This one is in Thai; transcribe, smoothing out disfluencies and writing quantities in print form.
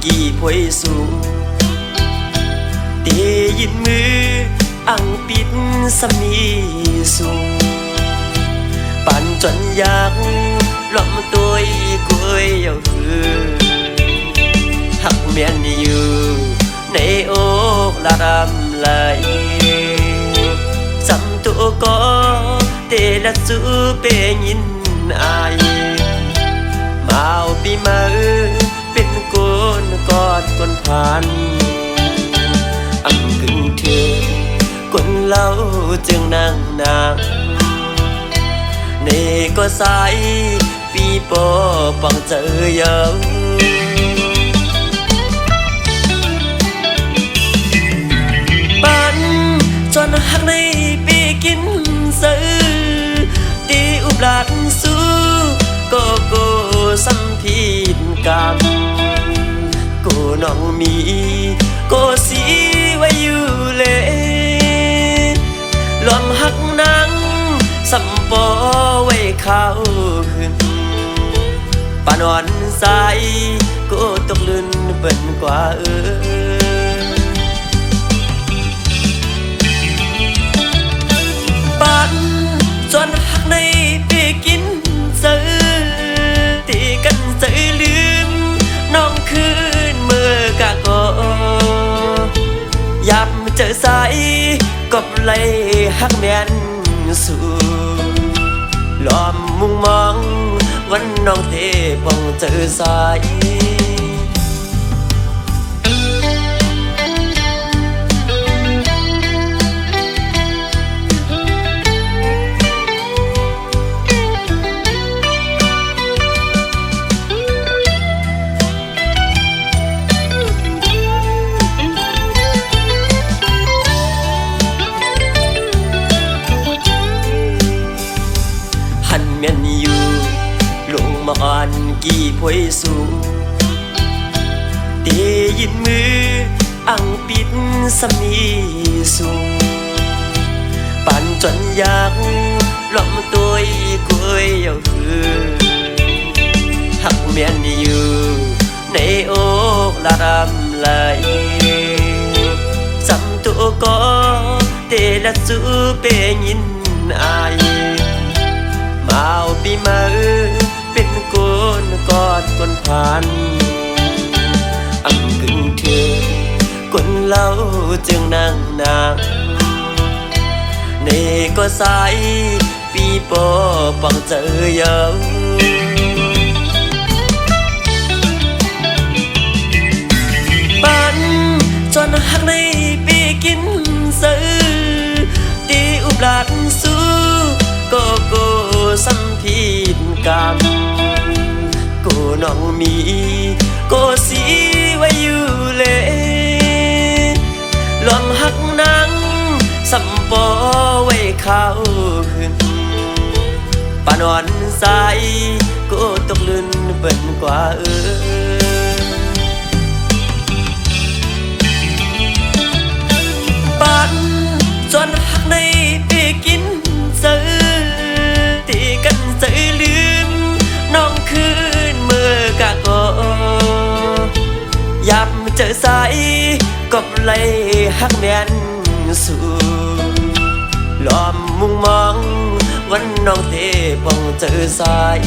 กี่พวยสูงเตยินมืออังปิดสมีสูงปั่นจนอยากล้อมตัวกล้วยเอาหือหักเมียนอยู่ในอกละรำไหลจำตัวก็เตละสูเปยินอายมาเอาปีมาเป็นคนกอดคนผ่านอังกึ่งเธอคนเล่าจึงนั่งนางในก็สายปีโปปังเจอเยอะปันจนหักในปีกินซื้อตีอุบลาดสู้ก็สัมผิดกรรมก็น้องมีก็สีไว้อยู่เลยลอมหักนางสัมปอไว้เข้าขึ้นปานวันใสก็ตกลื่นเบิ่นกว่าปันจนหักในปีกินซื้อตีกันใจลืมน้องคืนเมื่อกะก็ยับเจอสายกบไหลหักแม่นสู่ล้อมมุงมองวันน้องเทปองเจอสายเมียนอยู่ลงมาอ่อนกี่พวยสูงเตยินมืออังปิดสมีสูงปั่นจนอยากล้อมตัวกล้วยเอาหือหักเมียนอยู่ในอกละรำไหลจำตัวก็เตละสูเปยินอายมาเอาปีมาเป็นคนกอดคนผ่านอังกึ่งเธอคนเล่าจึงนั่งนางในก็สายปีโปปังเจอเยอะปันจนหักในปีกินซื้อตีอุบลาดสู้ก็สัมผิดกรรมก็น้องมีก็สีไว้อยู่เลยลอมหักนางสัมปอไว้เข้าขึ้นปานวันใสก็ตกลื่นเบิ่นกว่าปันจนหักในปีกินซื้อตีกันใจลืมน้องคืนเมื่อกะก็ยับเจอสายกบไหลหักแม่นสู่ล้อมมุงมองวันน้องเทปองเจอสาย